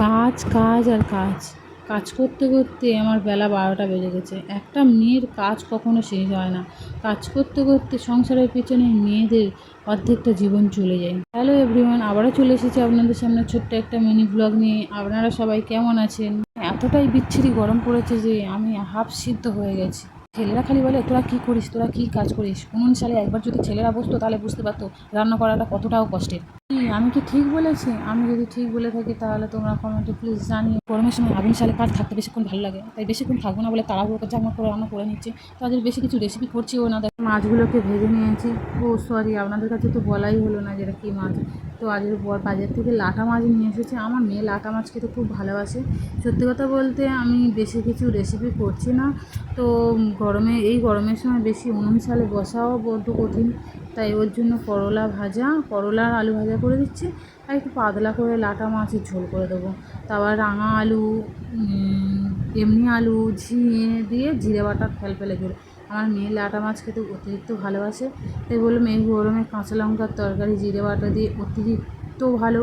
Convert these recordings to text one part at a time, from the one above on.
কাজ কাজ আর কাজ, কাজ করতে করতে আমার বেলা 12টা বেজে গেছে। একটা মেয়ের কাজ কখনো শেষ হয় না। কাজ করতে করতে সংসারের পেছনে মেয়েদের অর্ধেকটা জীবন চলে যায়। হ্যালো এভরিওয়ান, আবারও চলে এসেছি আপনাদের সামনে ছোট্ট একটা মিনি ব্লগ নিয়ে। আপনারা সবাই কেমন আছেন? এতটাই বিচ্ছিরি গরম পড়েছে যে আমি হাফ সিদ্ধ হয়ে গেছি। ছেলেরা খালি বলে তোরা কী করিস, তোরা কী কাজ করিস। উনুন সালে একবার যদি ছেলেরা বসতো তাহলে বুঝতে পারতো রান্না করাটা কতটাও কষ্টের। আমি কি ঠিক বলেছি? আমি যদি ঠিক বলে থাকি তাহলে তোমরা কমেন্টে প্লিজ জানিও। গরমের সময় আগুন সালে কাঠ থাকতে বেশিক্ষণ ভালো লাগে, তাই বেশিক্ষণ থাকবো না বলে তাড়াহুড়ো করে ঝামা করে রান্না করে নিচ্ছি। তাদের বেশি কিছু রেসিপি করছিও না। মাছগুলোকে ভেজে নিয়েছি। ও সরি, আপনাদের কাছে তো বলাই হলো না যেটা কী মাছ। তো আজকের পর বাজার থেকে লাটা মাছ নিয়ে এসেছে। আমার মেয়ে লাটা মাছ খেতে খুব ভালোবাসে। সত্যি কথা বলতে আমি বেশি কিছু রেসিপি করছি না। তো এই গরমের সময় বেশি উনুন সালে বসাও বড্ড কঠিন, তাই ওর জন্য করলা আর আলু ভাজা করে দিচ্ছি। আর একটু পাতলা করে লাটা মাছের ঝোল করে দেবো। তারপর রাঙা আলু, এমনি আলু, ঝিঙে দিয়ে জিরে বাটা ফেলে ঝোল। আমার মেয়ে লাটা মাছ খেতে অতিরিক্ত ভালোবাসে, তাই বললাম এই গরমে কাঁচা লঙ্কার তরকারি জিরে বাটা দিয়ে অতিরিক্ত ভালো।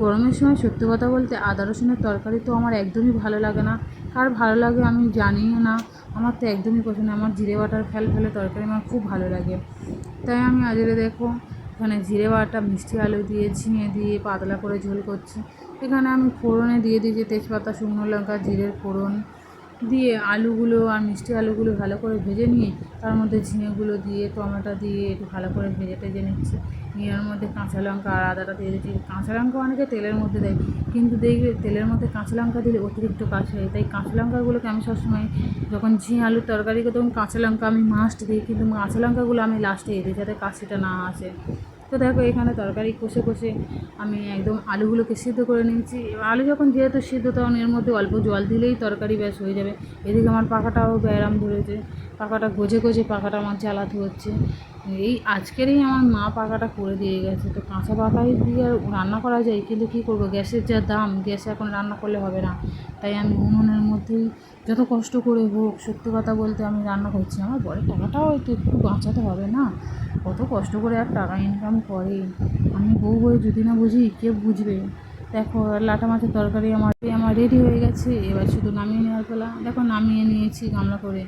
গরমের সময় সত্যি কথা বলতে আদা রসুনের তরকারি তো আমার একদমই ভালো লাগে না। কার ভালো লাগে আমি জানিও না, আমার তো একদমই পছন্দ না। আমার জিরে বাটার ফেলে তরকারি আমার খুব ভালো লাগে। তাই আমি আজকে দেখো এখানে জিরে বাটা, মিষ্টি আলু দিয়ে, ঝিঙে দিয়ে পাতলা করে ঝোল করছি। এখানে আমি ফোড়নে দিয়ে দিয়েছি তেজপাতা, শুকনো লঙ্কা, জিরের ফোড়ন দিয়ে আলুগুলো আর মিষ্টি আলুগুলো ভালো করে ভেজে নিয়ে তার মধ্যে ঝিঙেগুলো দিয়ে টমেটো দিয়ে একটু ভালো করে ভেজে টেজে নিচ্ছি। নিয়ে এর মধ্যে কাঁচা লঙ্কা আর আদাটা দিয়ে দিচ্ছি। কাঁচা লঙ্কা অনেকে তেলের মধ্যে দেয়, কিন্তু দেখবে তেলের মধ্যে কাঁচা লঙ্কা দিলে অতিরিক্ত কাঁচা হয়। তাই কাঁচা লঙ্কাগুলোকে আমি সবসময় যখন আলুর তরকারি করি তখন কাঁচা লঙ্কা আমি মাস্ট দিই, কিন্তু কাঁচা লঙ্কাগুলো আমি লাস্টে দিই যাতে কাশিটা না আসে। তো দেখো এখানে তরকারি কষে কষে আমি একদম আলুগুলোকে সিদ্ধ করে নিয়েছি। আলু যখন যেহেতু সিদ্ধ তখন এর মধ্যে অল্প জল দিলেই তরকারি ব্যাস হয়ে যাবে। এদিকে আমার পাখাটাও ব্যায়াম ধরেছে, পাখাটা গজে পাখাটা আমার জ্বালাতে হচ্ছে। এই আজকেরই আমার মা পাখাটা করে দিয়ে গেছে। তো কাঁচা পাখাই দিয়ে রান্না করা যায়, কিন্তু কী করবো, গ্যাসের যা দাম, গ্যাসে এখন রান্না করলে হবে না। তাই আমি উনুনের মধ্যেই যত কষ্ট করে হোক, সত্যি কথা বলতে আমি রান্না করছি। আমার বরের টাকাটাও একটু বাঁচাতে হবে না, কত কষ্ট করে আর টাকা ইনকাম করে। আমি বউ হয়ে যদি না বুঝি কে বুঝবে। দেখো লাটা মাছের তরকারি আমার রেডি হয়ে গেছে। এবার শুধু নামিয়ে নেওয়ার পালা। দেখো নামিয়ে নিয়েছি গামলা করে।